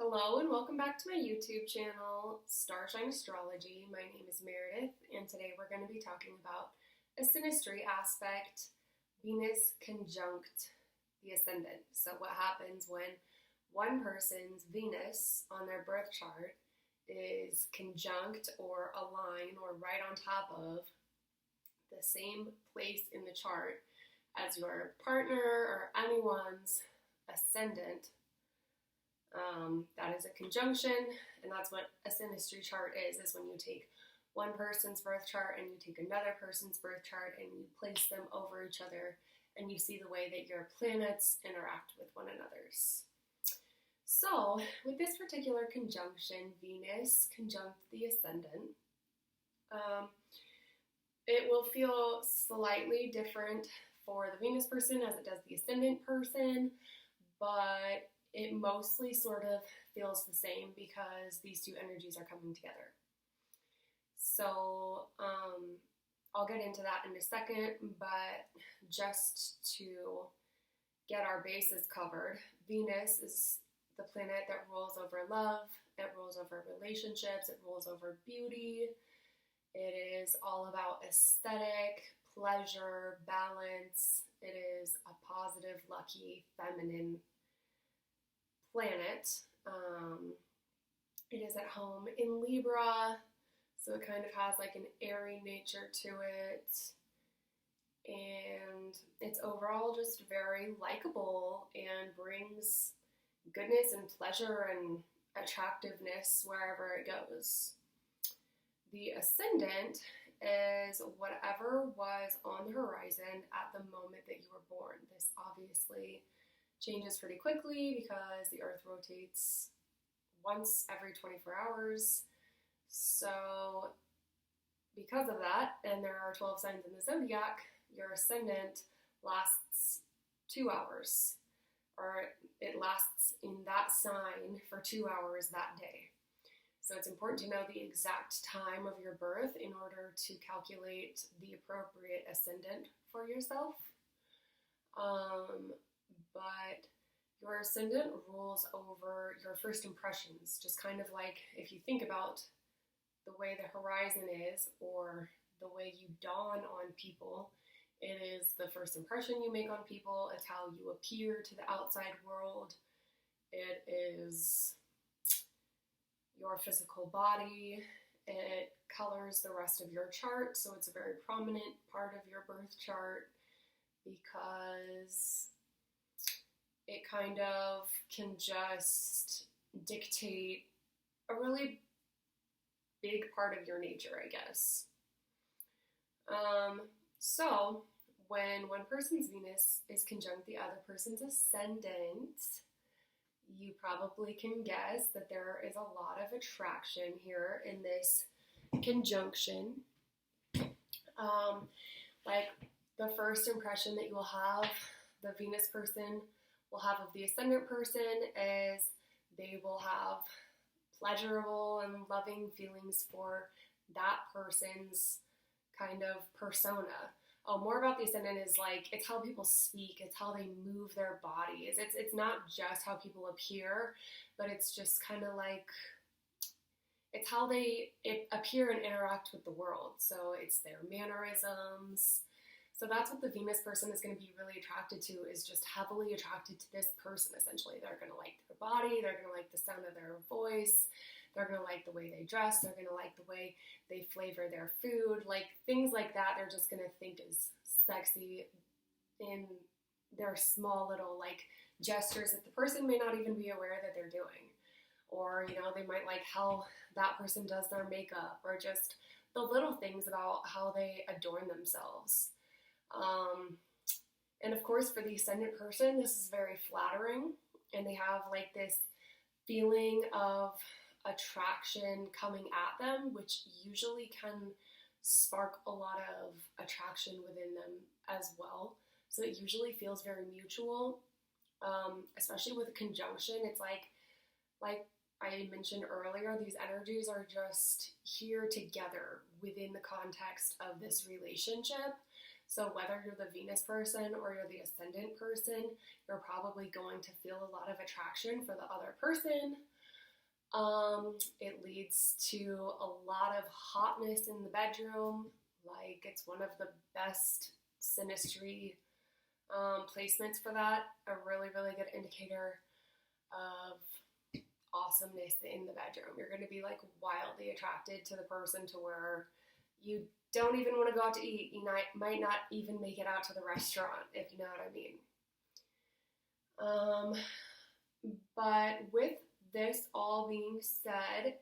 Hello and welcome back to my YouTube channel, Starshine Astrology. My name is Meredith and today we're going to be talking about a synastry aspect, Venus conjunct the Ascendant. So what happens when one person's Venus on their birth chart is conjunct or align or right on top of the same place in the chart as your partner or anyone's Ascendant. That is a conjunction, and that's what a synastry chart is when you take one person's birth chart and you take another person's birth chart and you place them over each other and you see the way that your planets interact with one another's. So, with this particular conjunction, Venus conjunct the Ascendant, it will feel slightly different for the Venus person as it does the Ascendant person, but it mostly sort of feels the same because these two energies are coming together. So I'll get into that in a second, but just to get our bases covered, Venus is the planet that rules over love, it rules over relationships, it rules over beauty. It is all about aesthetic, pleasure, balance. It is a positive, lucky, feminine planet. It is at home in Libra, so it kind of has like an airy nature to it, and it's overall just very likable and brings goodness and pleasure and attractiveness wherever it goes. The Ascendant is whatever was on the horizon at the moment that you were born. This obviously changes pretty quickly because the Earth rotates once every 24 hours. So because of that, and there are 12 signs in the zodiac, your Ascendant lasts 2 hours, or it lasts in that sign for 2 hours that day. So it's important to know the exact time of your birth in order to calculate the appropriate Ascendant for yourself. But your Ascendant rules over your first impressions, just kind of like if you think about the way the horizon is or the way you dawn on people, it is the first impression you make on people, it's how you appear to the outside world, it is your physical body, it colors the rest of your chart, so it's a very prominent part of your birth chart because it kind of can just dictate a really big part of your nature, I guess. So when one person's Venus is conjunct the other person's Ascendant, you probably can guess that there is a lot of attraction here in this conjunction. Like the first impression that you will have, the Venus person will have of the Ascendant person is they will have pleasurable and loving feelings for that person's kind of persona. Oh, more about the Ascendant is like, it's how people speak, it's how they move their bodies. It's not just how people appear, but it's just kind of like, it's how they appear and interact with the world. So it's their mannerisms. So that's what the Venus person is going to be really attracted to, is just heavily attracted to this person, essentially. They're going to like their body, they're going to like the sound of their voice, they're going to like the way they dress, they're going to like the way they flavor their food, like things like that they're just going to think is sexy in their small little like gestures that the person may not even be aware that they're doing. Or, you know, they might like how that person does their makeup, or just the little things about how they adorn themselves. And of course for the Ascendant person, this is very flattering, and they have like this feeling of attraction coming at them, which usually can spark a lot of attraction within them as well. So it usually feels very mutual, especially with a conjunction. It's like I mentioned earlier, these energies are just here together within the context of this relationship. So whether you're the Venus person or you're the Ascendant person, you're probably going to feel a lot of attraction for the other person. It leads to a lot of hotness in the bedroom. Like, it's one of the best Synastry placements for that. A really, really good indicator of awesomeness in the bedroom. You're going to be like wildly attracted to the person to where you don't even want to go out to eat. You might not even make it out to the restaurant, if you know what I mean. But with this all being said,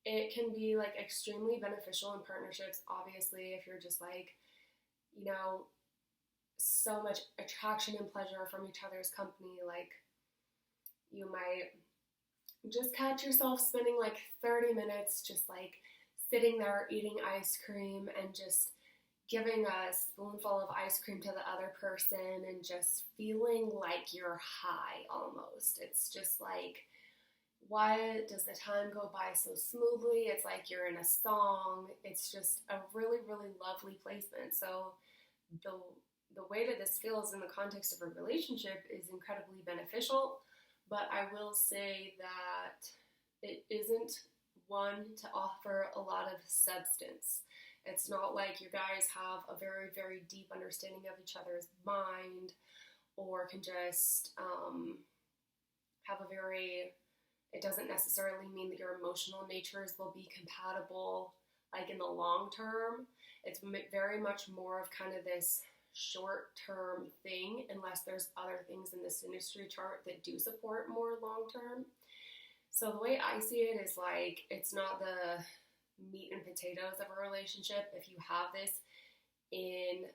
it can be like extremely beneficial in partnerships. Obviously, if you're just like, you know, so much attraction and pleasure from each other's company, like you might just catch yourself spending like 30 minutes just like sitting there eating ice cream and just giving a spoonful of ice cream to the other person and just feeling like you're high almost. It's just like, why does the time go by so smoothly? It's like you're in a song. It's just a really, really lovely placement. So the way that this feels in the context of a relationship is incredibly beneficial, but I will say that it isn't one to offer a lot of substance. It's not like you guys have a very, very deep understanding of each other's mind, or can just have a very, it doesn't necessarily mean that your emotional natures will be compatible like in the long term. It's very much more of kind of this short-term thing, unless there's other things in the Synastry chart that do support more long-term. So the way I see it is like, it's not the meat and potatoes of a relationship. If you have this in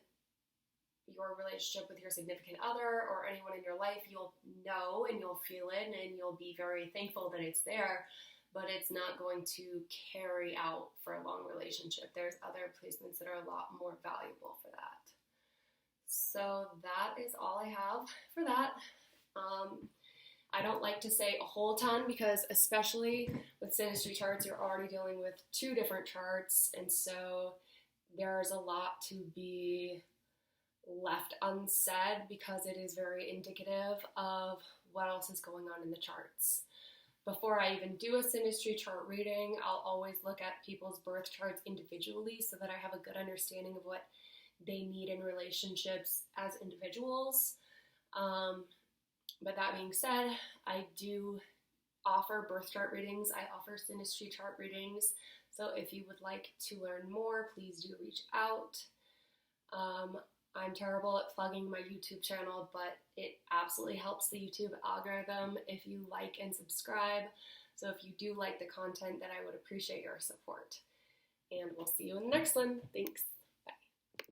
your relationship with your significant other or anyone in your life, you'll know and you'll feel it and you'll be very thankful that it's there, but it's not going to carry out for a long relationship. There's other placements that are a lot more valuable for that. So that is all I have for that. I don't like to say a whole ton because, especially with Synastry charts, you're already dealing with two different charts, and so there's a lot to be left unsaid because it is very indicative of what else is going on in the charts. Before I even do a Synastry chart reading, I'll always look at people's birth charts individually so that I have a good understanding of what they need in relationships as individuals. But that being said, I do offer birth chart readings. I offer Synastry chart readings. So if you would like to learn more, please do reach out. I'm terrible at plugging my YouTube channel, but it absolutely helps the YouTube algorithm if you like and subscribe. So if you do like the content, then I would appreciate your support. And we'll see you in the next one. Thanks.